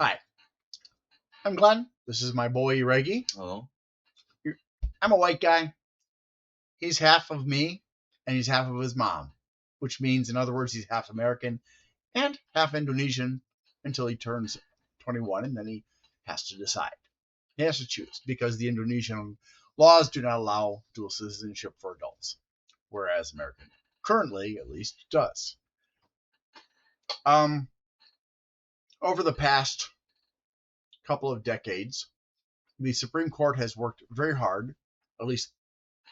Hi, I'm Glenn. This is my boy Reggie. Hello. I'm a white guy. He's half of me, and he's half of his mom, which means, in other words, he's half American and half Indonesian until he turns 21, and then he has to decide. He has to choose because the Indonesian laws do not allow dual citizenship for adults, whereas American currently, at least, does. Over the past couple of decades, the Supreme Court has worked very hard, at least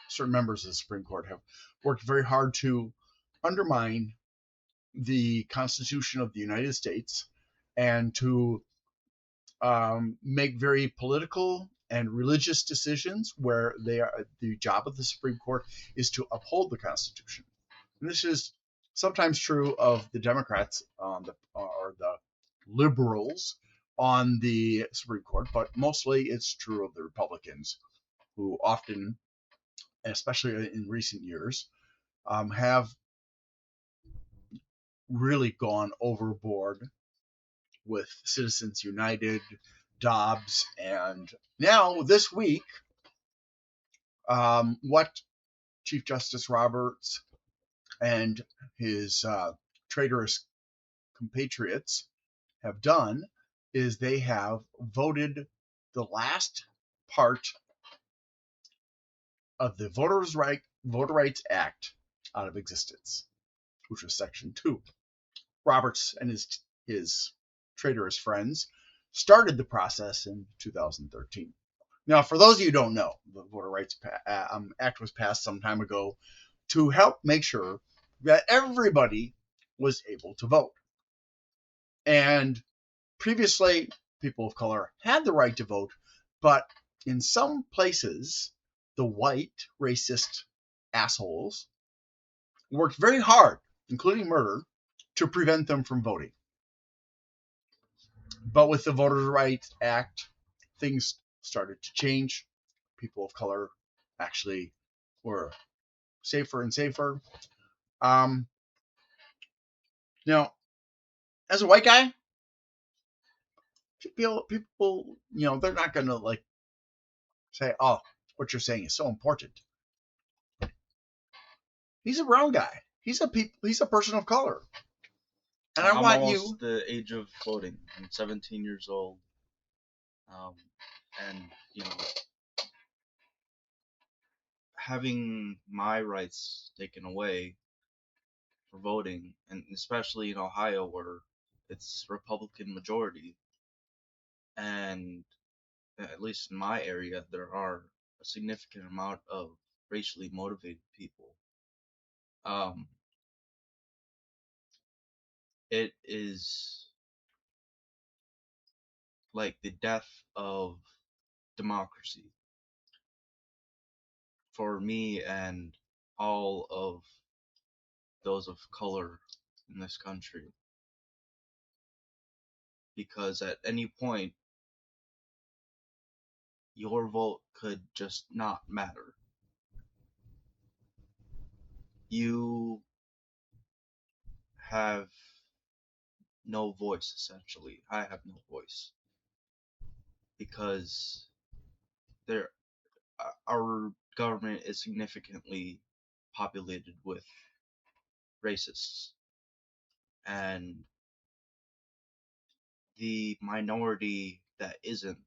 certain members of the Supreme Court have worked very hard to undermine the Constitution of the United States and to make very political and religious decisions where the job of the Supreme Court is to uphold the Constitution. And this is sometimes true of the Democrats or the liberals on the Supreme Court, but mostly it's true of the Republicans, who often, especially in recent years, have really gone overboard with Citizens United, Dobbs, and now this week, what Chief Justice Roberts and his traitorous compatriots have done is they have voted the last part of the Voter Rights Act out of existence, which was Section 2. Roberts and his traitorous friends started the process in 2013. Now, for those of you who don't know, the Voter Rights Act was passed some time ago to help make sure that everybody was able to vote. And previously, people of color had the right to vote, but in some places, the white racist assholes worked very hard, including murder, to prevent them from voting. But with the Voter Rights Act, things started to change. People of color actually were safer and safer. Now, as a white guy, people, they're not going to say, "Oh, what you're saying is so important." He's a brown guy. He's a person of color. And I'm almost the age of voting. I'm 17 years old. And, having my rights taken away for voting, and especially in Ohio where it's Republican majority, and at least in my area, there are a significant amount of racially motivated people. It is like the death of democracy for me and all of those of color in this country. Because at any point, your vote could just not matter. You have no voice, essentially. I have no voice. Because our government is significantly populated with racists. And the minority that isn't,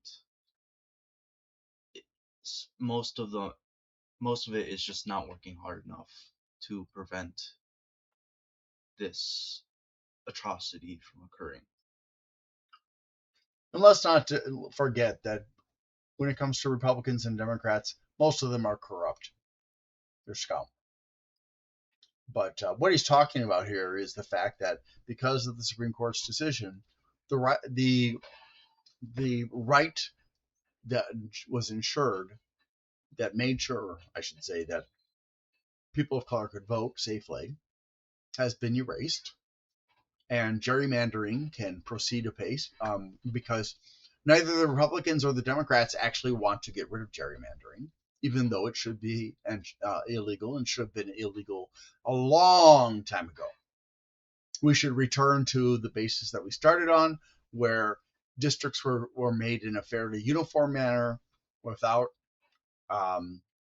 most of it is just not working hard enough to prevent this atrocity from occurring. And let's not forget that when it comes to Republicans and Democrats, most of them are corrupt. They're scum. But what he's talking about here is the fact that because of the Supreme Court's decision, the right that was ensured, that made sure, I should say, that people of color could vote safely, has been erased. And gerrymandering can proceed apace because neither the Republicans or the Democrats actually want to get rid of gerrymandering, even though it should be illegal and should have been illegal a long time ago. We should return to the basis that we started on, where districts were made in a fairly uniform manner without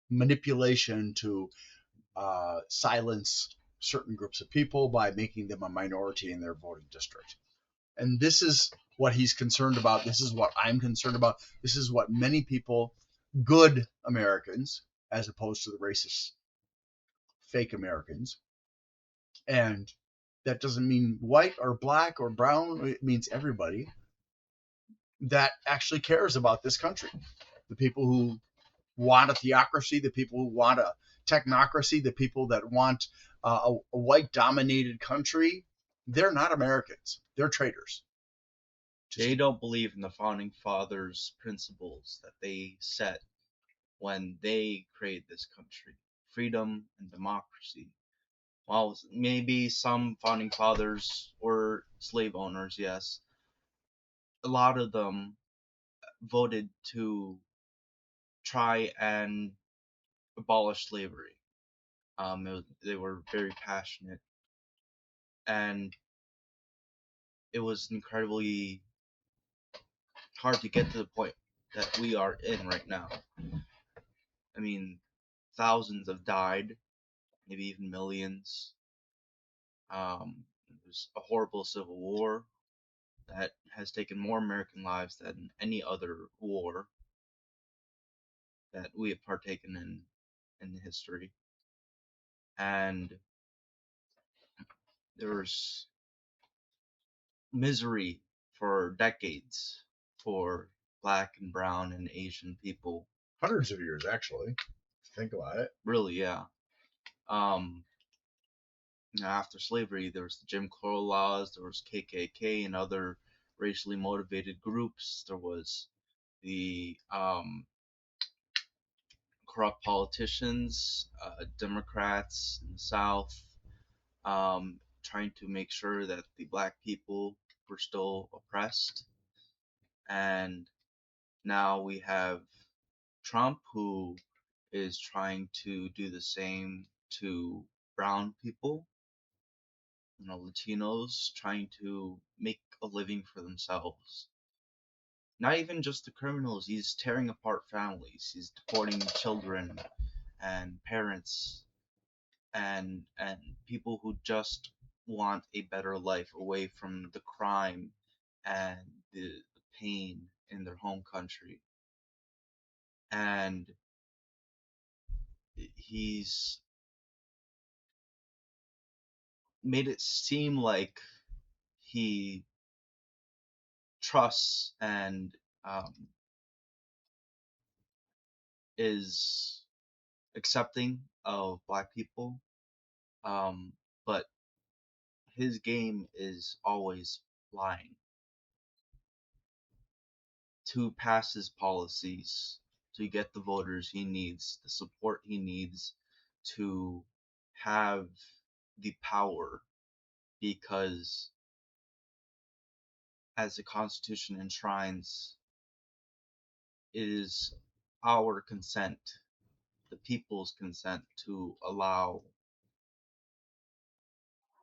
manipulation to silence certain groups of people by making them a minority in their voting district. And this is what he's concerned about. This is what I'm concerned about. This is what many people, good Americans, as opposed to the racist fake Americans, and that doesn't mean white or black or brown, it means everybody that actually cares about this country. The people who want a theocracy, the people who want a technocracy, the people that want a white dominated country, they're not Americans. They're traitors. They don't believe in the founding fathers' principles that they set when they created this country: freedom and democracy. While maybe some founding fathers were slave owners, yes, a lot of them voted to try and abolish slavery. They were very passionate, and it was incredibly hard to get to the point that we are in right now. I mean, thousands have died, maybe even millions. It was a horrible civil war that has taken more American lives than any other war that we have partaken in history. And there was misery for decades for black and brown and Asian people. Hundreds of years, actually. Think about it. Really, yeah. After slavery, there was the Jim Crow laws, there was KKK and other racially motivated groups. There was the corrupt politicians, Democrats in the South, trying to make sure that the black people were still oppressed. And now we have Trump, who is trying to do the same to brown people, Latinos, trying to make a living for themselves. Not even just the criminals, he's tearing apart families, he's deporting children and parents and people who just want a better life away from the crime and the pain in their home country. And he's made it seem like he trusts and is accepting of black people, but his game is always lying to pass his policies, to get the voters he needs, the support he needs to have the power, because as the Constitution enshrines, it is our consent, the people's consent, to allow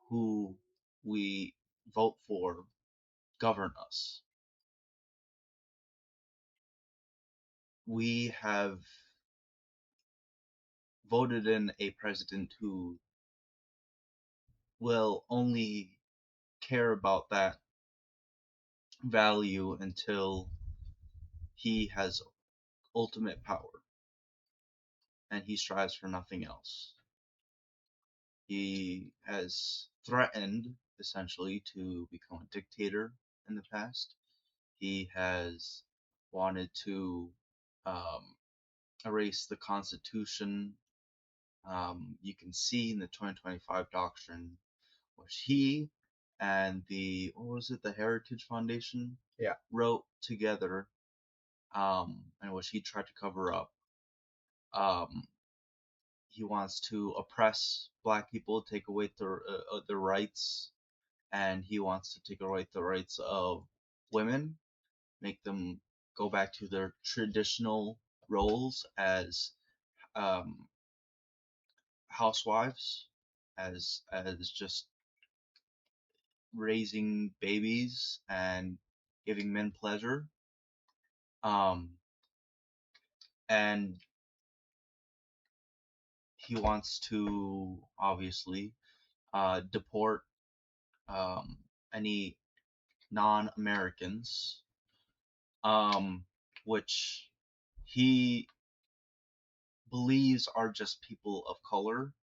who we vote for govern us. We have voted in a president who will only care about that value until he has ultimate power and he strives for nothing else. He has threatened, essentially, to become a dictator in the past. He has wanted to erase the Constitution. You can see in the 2025 doctrine, which he and the Heritage Foundation, Yeah, wrote together, and which he tried to cover up. He wants to oppress black people, take away their rights, and he wants to take away the rights of women, make them go back to their traditional roles as um, housewives, as just raising babies and giving men pleasure. And he wants to obviously deport any non-Americans, which he believes are just people of color,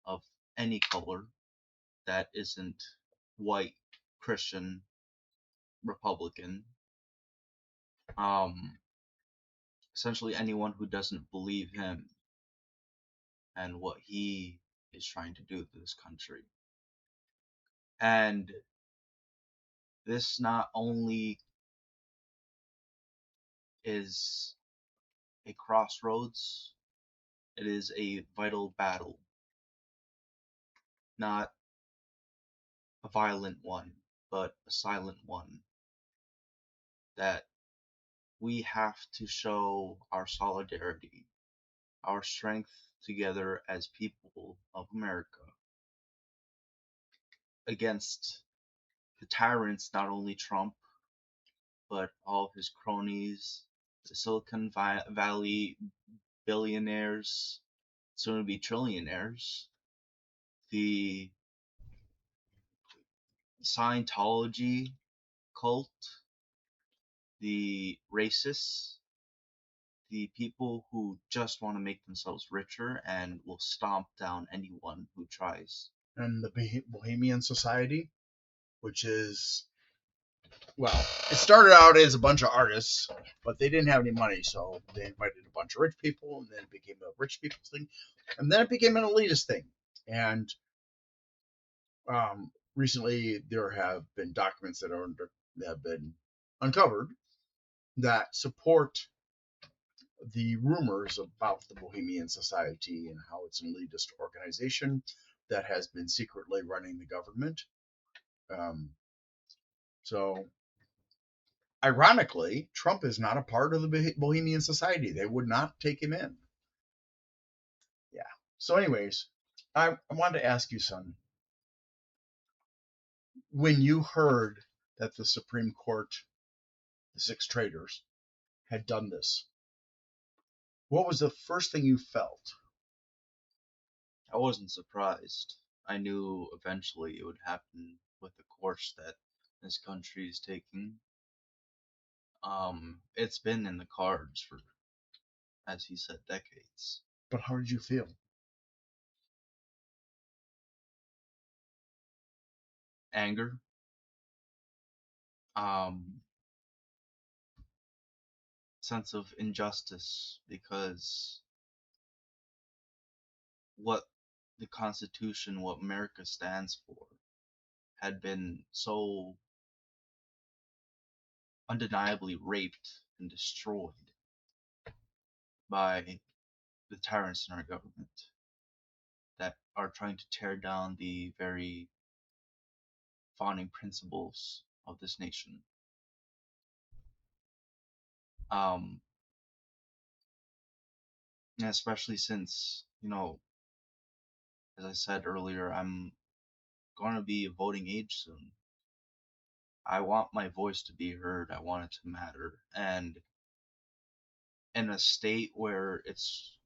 of any color that isn't white, Christian, Republican. Essentially anyone who doesn't believe him and what he is trying to do to this country. And this not only is a crossroads, it is a vital battle, not a violent one, but a silent one, that we have to show our solidarity, our strength together as people of America against the tyrants, not only Trump, but all of his cronies, the Silicon Valley billionaires, soon to be trillionaires, the Scientology cult, the racists, the people who just want to make themselves richer and will stomp down anyone who tries. And the Bohemian Society, which is, well, it started out as a bunch of artists, but they didn't have any money, so they invited a bunch of rich people, and then it became a rich people thing, and then it became an elitist thing. And recently, there have been documents that have been uncovered that support the rumors about the Bohemian Society and how it's an elitist organization that has been secretly running the government. So, ironically, Trump is not a part of the Bohemian Society. They would not take him in. Yeah. So, anyways, I wanted to ask you, son, when you heard that the Supreme Court, the 6 traitors, had done this, what was the first thing you felt? I wasn't surprised. I knew eventually it would happen with the course that this country is taking. It's been in the cards for, as he said, decades. But how did you feel? Anger, um, sense of injustice, because what the Constitution, what America stands for, had been so undeniably raped and destroyed by the tyrants in our government that are trying to tear down the very founding principles of this nation. Um, and especially since, as I said earlier, I'm going to be a voting age soon. I want my voice to be heard. I want it to matter. And in a state where it's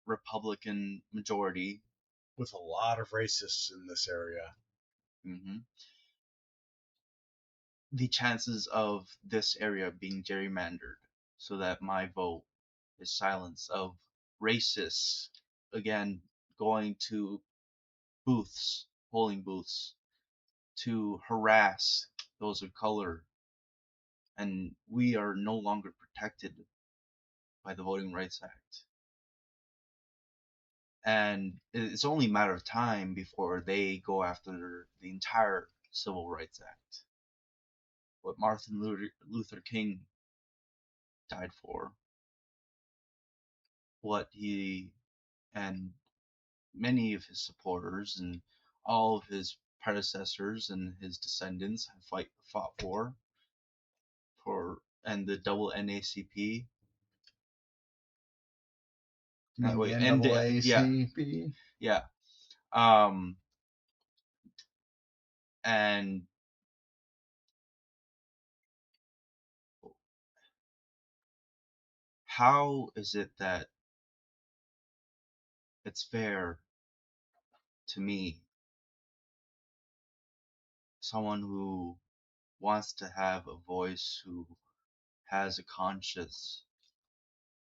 Republican majority, With a lot of racists in this area. mhm, the chances of this area being gerrymandered so that my vote is silenced, of racists again going to booths, polling booths, to harass those of color, and we are no longer protected by the Voting Rights Act. And it's only a matter of time before they go after the entire Civil Rights Act. What Martin Luther King died for, what he and many of his supporters and all of his predecessors and his descendants have fought for and the double NACP. You mean Wait, the and yeah, NAACP? yeah. Um, and how is it that it's fair to me, someone who wants to have a voice, who has a conscience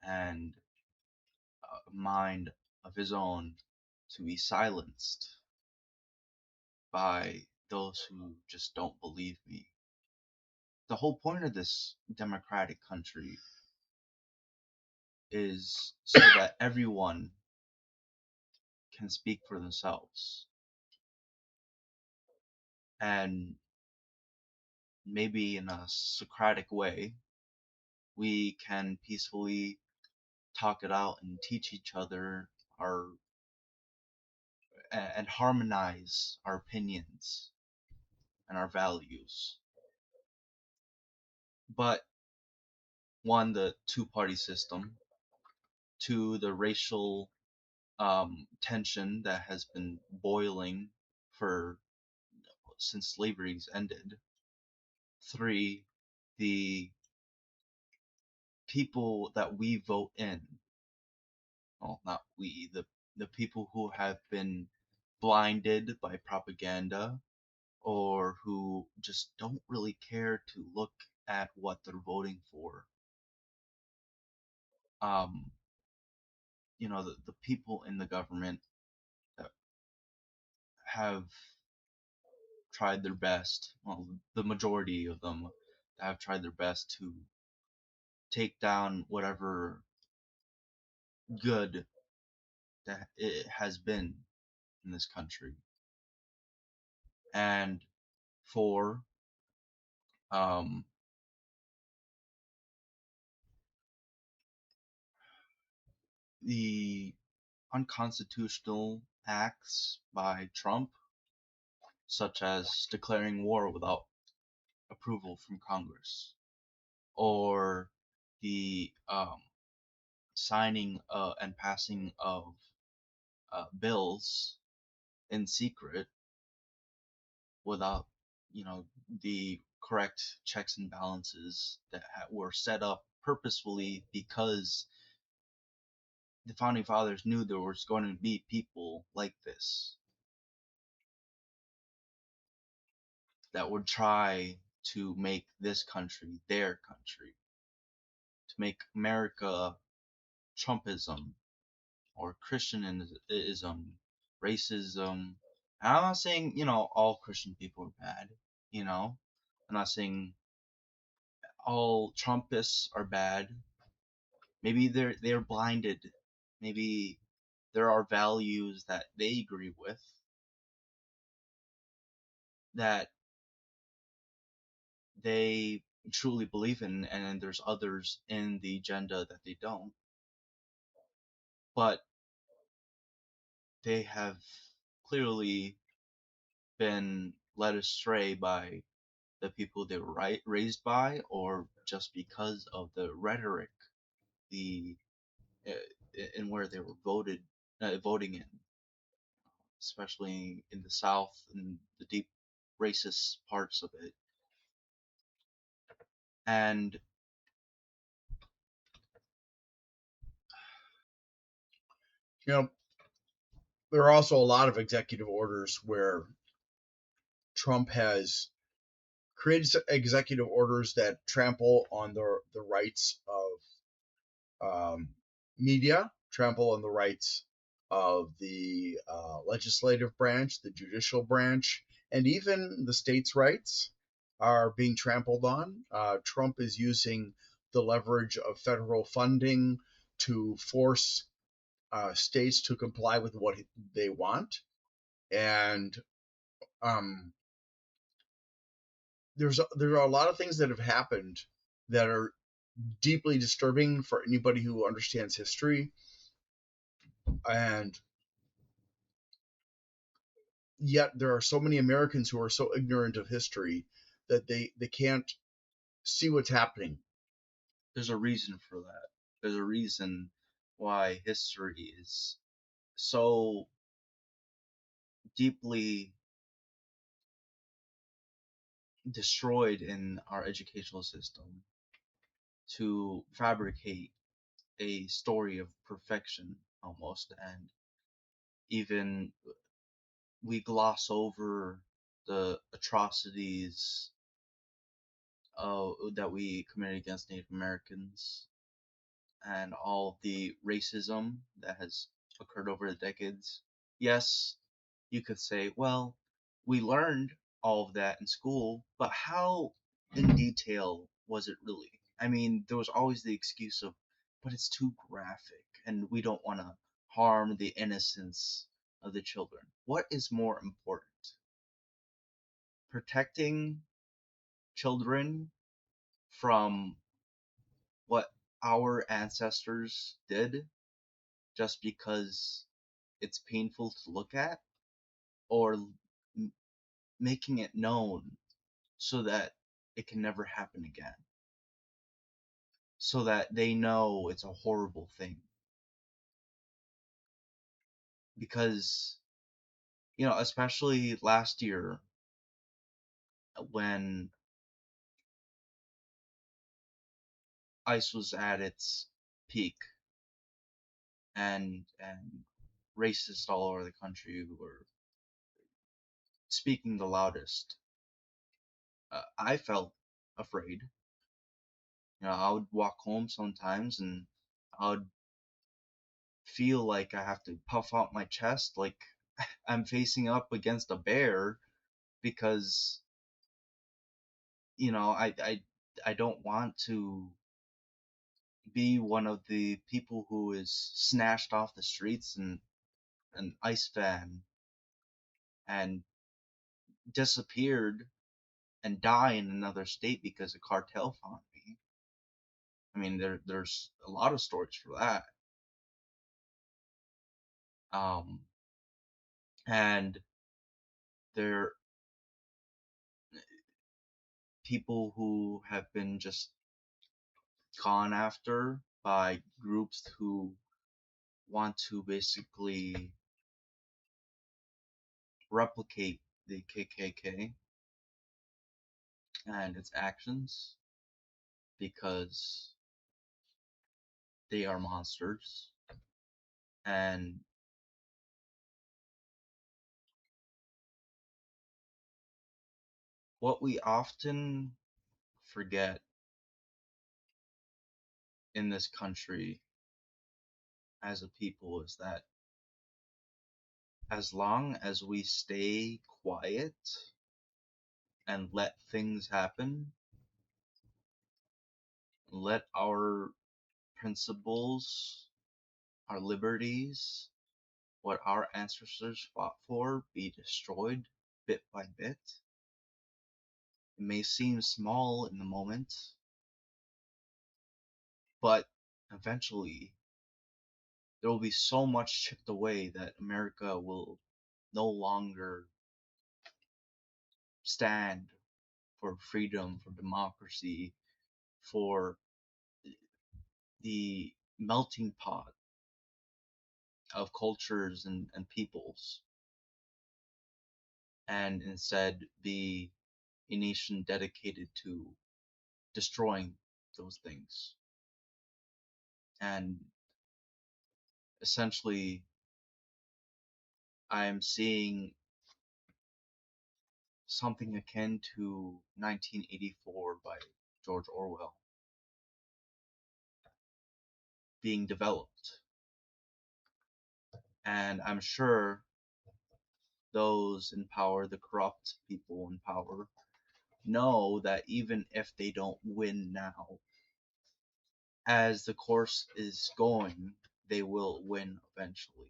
and a mind of his own, to be silenced by those who just don't believe me? The whole point of this democratic country is so that everyone can speak for themselves. And maybe in a Socratic way, we can peacefully talk it out and teach each other our and harmonize our opinions and our values. But one, the two-party system; two, the racial tension that has been boiling for since slavery's ended; three, the people that we vote in, well, not we, the people who have been blinded by propaganda, or who just don't really care to look at what they're voting for. Um, the people in the government that have tried their best, well, the majority of them have tried their best to take down whatever good that it has been in this country. And for um, the unconstitutional acts by Trump, such as declaring war without approval from Congress, or the signing and passing of bills in secret without, the correct checks and balances that were set up purposefully because the founding fathers knew there was going to be people like this that would try to make this country their country, to make America Trumpism or Christianism, racism. And I'm not saying, all Christian people are bad, you know. I'm not saying all Trumpists are bad. Maybe they're blinded. Maybe there are values that they agree with that they truly believe in, and there's others in the agenda that they don't. But they have clearly been led astray by the people they were raised by, or just because of the rhetoric, the uh, in where they were voting in, especially in the South and the deep racist parts of it. And You know, there are also a lot of executive orders where Trump has created executive orders that trample on the rights of media, trample on the rights of the legislative branch, the judicial branch, and even the states' rights are being trampled on. Trump is using the leverage of federal funding to force states to comply with what they want. And um, there are a lot of things that have happened that are deeply disturbing for anybody who understands history. And yet there are so many Americans who are so ignorant of history that they can't see what's happening. there's a reason for that. There's a reason why history is so deeply destroyed in our educational system to fabricate a story of perfection almost, and even we gloss over the atrocities that we committed against Native Americans and all the racism that has occurred over the decades. Yes, you could say, well, we learned all of that in school, but how in detail was it really? I mean, there was always the excuse of, but it's too graphic and we don't want to harm the innocence of the children. What is more important? Protecting children from what our ancestors did just because it's painful to look at, or making it known so that it can never happen again, so that they know it's a horrible thing. Because, especially last year when ICE was at its peak and racists all over the country were speaking the loudest, I felt afraid. I would walk home sometimes and I would feel like I have to puff out my chest like I'm facing up against a bear because I don't want to be one of the people who is snatched off the streets in an ice van and disappeared and die in another state because a cartel found me. I mean, there's a lot of stories for that. Um, and there are people who have been just gone after by groups who want to basically replicate the KKK and its actions because they are monsters. And what we often forget in this country as a people is that as long as we stay quiet and let things happen, let our principles, our liberties, what our ancestors fought for be destroyed bit by bit. It may seem small in the moment, but eventually there will be so much chipped away that America will no longer stand for freedom, for democracy, for the melting pot of cultures and peoples, and instead be a nation dedicated to destroying those things. And essentially, I'm seeing something akin to 1984 by George Orwell being developed. And I'm sure those in power, the corrupt people in power, know that even if they don't win now, as the course is going, they will win eventually.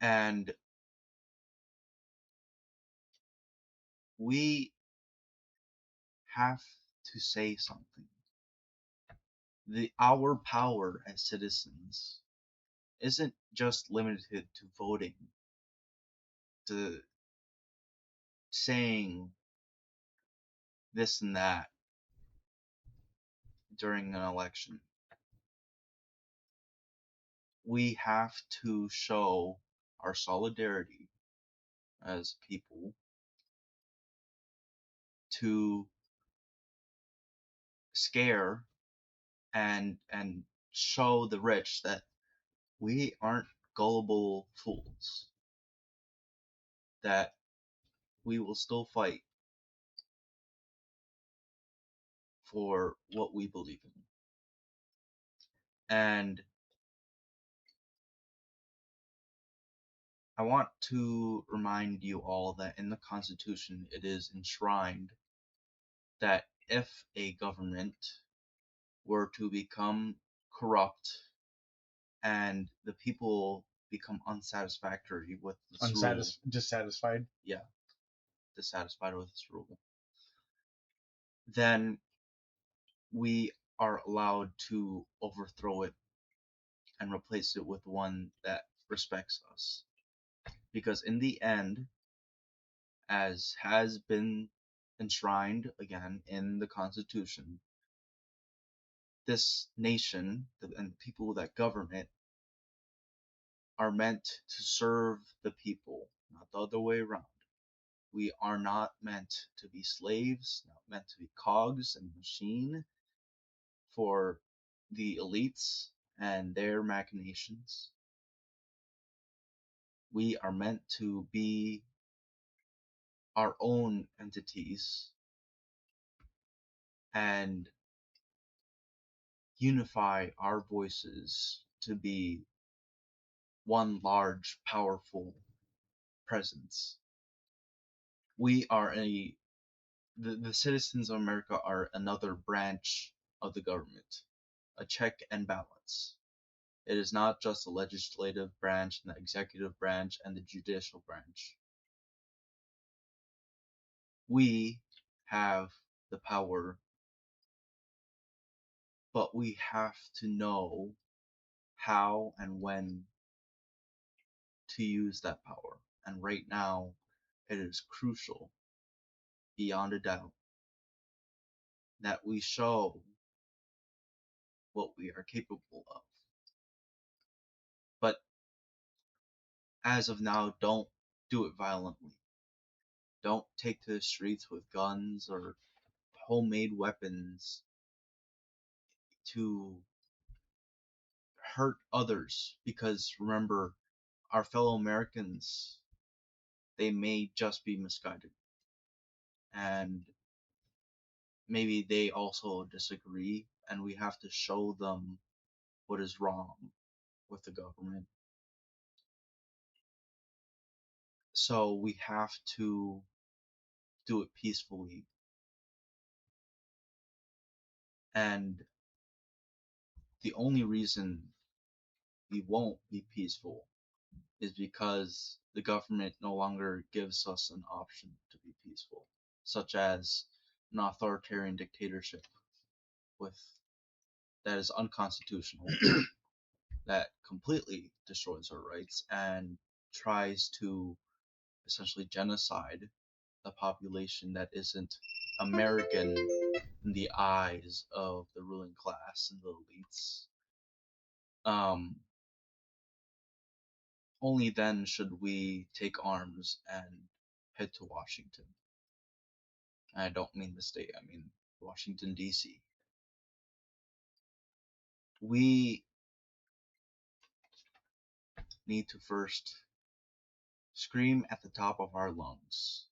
And we have to say something. Our power as citizens isn't just limited to voting, to saying this and that during an election. We have to show our solidarity as people to scare and show the rich that we aren't gullible fools, that we will still fight for what we believe in. And I want to remind you all that in the Constitution it is enshrined that if a government were to become corrupt and the people become unsatisfactory with its rule, dissatisfied. Yeah, dissatisfied with its rule, then we are allowed to overthrow it and replace it with one that respects us. Because in the end, as has been enshrined again in the Constitution, this nation and the people that govern it are meant to serve the people, not the other way around. We are not meant to be slaves, not meant to be cogs in a machine for the elites and their machinations. We are meant to be our own entities and unify our voices to be one large, powerful presence. We are the citizens of America are another branch of the government, a check and balance. It is not just the legislative branch and the executive branch and the judicial branch. We have the power, but we have to know how and when to use that power. And right now, it is crucial, beyond a doubt, that we show what we are capable of. But as of now, don't do it violently. Don't take to the streets with guns or homemade weapons to hurt others, because remember, our fellow Americans, they may just be misguided, and maybe they also disagree, and we have to show them what is wrong with the government. So we have to do it peacefully. And the only reason we won't be peaceful is because the government no longer gives us an option to be peaceful, such as an authoritarian dictatorship with that is unconstitutional, that completely destroys our rights and tries to essentially genocide a population that isn't American in the eyes of the ruling class and the elites. Only then should we take arms and head to Washington. I don't mean the state, I mean Washington, D.C. We need to first scream at the top of our lungs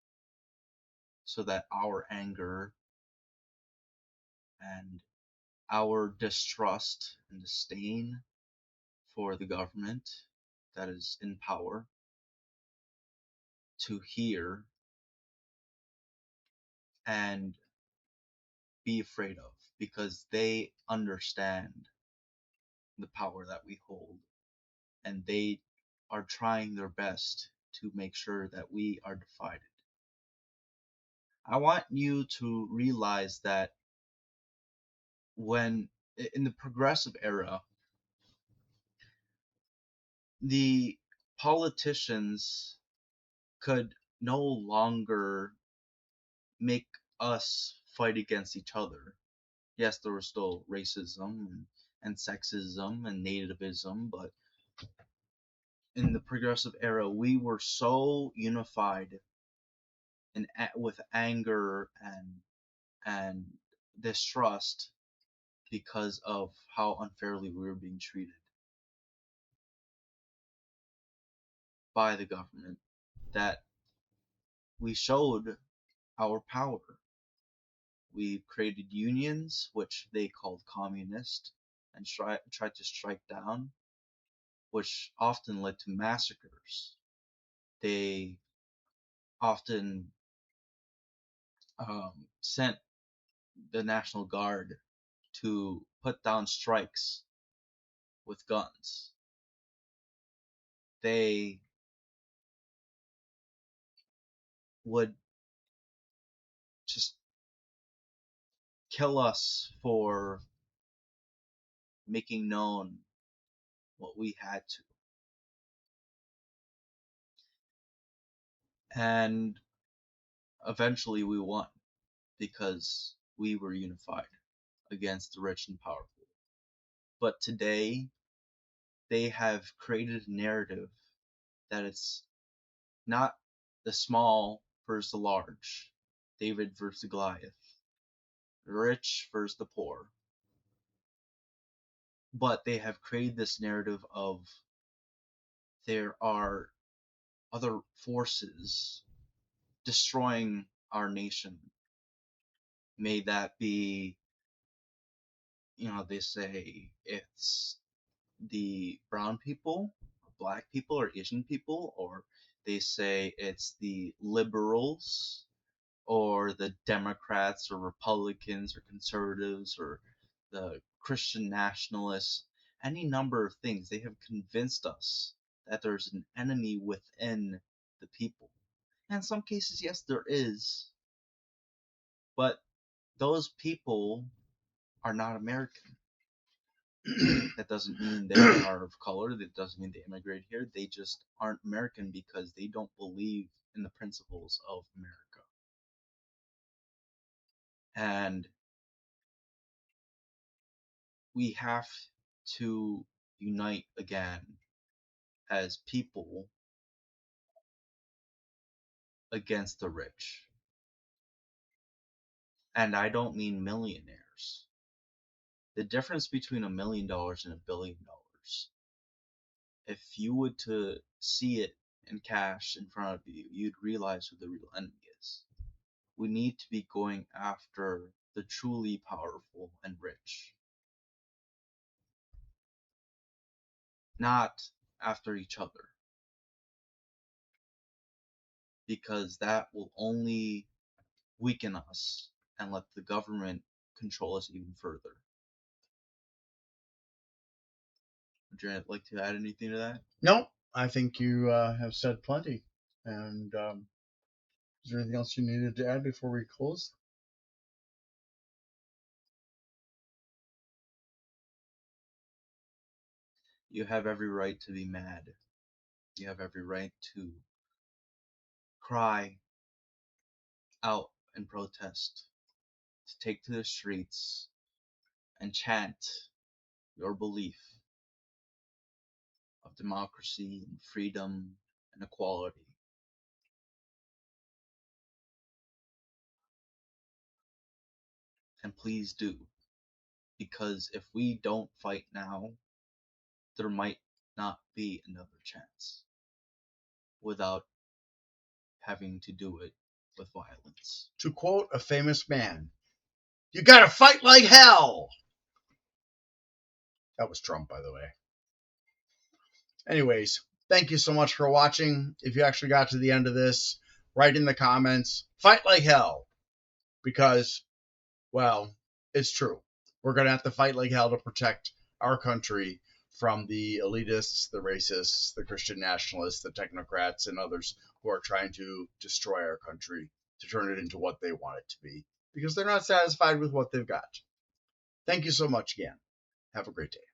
so that our anger and our distrust and disdain for the government that is in power to hear and be afraid of, because they understand the power that we hold and they are trying their best to make sure that we are divided. I want you to realize that when in the progressive era, the politicians could no longer make us fight against each other. Yes, there was still racism and sexism and nativism, but in the progressive era, we were so unified and with anger and distrust because of how unfairly we were being treated by the government, that we showed our power. We created unions, which they called communist, and tried to strike down, which often led to massacres. They often sent the National Guard to put down strikes with guns. They would just kill us for making known what we had to. And eventually we won because we were unified against the rich and powerful. But today, they have created a narrative that it's not the small versus the large, David versus Goliath, the rich versus the poor. But they have created this narrative of there are other forces destroying our nation. May that be, they say it's the brown people, black people, or Asian people, or they say it's the liberals, or the Democrats, or Republicans, or conservatives, or the Christian nationalists, any number of things. They have convinced us that there's an enemy within the people. And in some cases, yes, there is, but those people are not American. That doesn't mean they are of color. That doesn't mean they immigrated here. They just aren't American because they don't believe in the principles of America. And we have to unite again as people against the rich. And I don't mean millionaires. The difference between $1 million and $1 billion, if you were to see it in cash in front of you, you'd realize who the real enemy is. We need to be going after the truly powerful and rich, not after each other, because that will only weaken us and let the government control us even further. Would you like to add anything to that? No, I think you have said plenty. And is there anything else you needed to add before we close? You have every right to be mad. You have every right to cry out and protest, to take to the streets and chant your belief of democracy and freedom and equality. And please do, because if we don't fight now, there might not be another chance without having to do it with violence. To quote a famous man, you gotta fight like hell! That was Trump, by the way. Anyways, thank you so much for watching. If you actually got to the end of this, write in the comments, fight like hell. Because, well, it's true. We're going to have to fight like hell to protect our country from the elitists, the racists, the Christian nationalists, the technocrats, and others who are trying to destroy our country to turn it into what they want it to be because they're not satisfied with what they've got. Thank you so much again. Have a great day.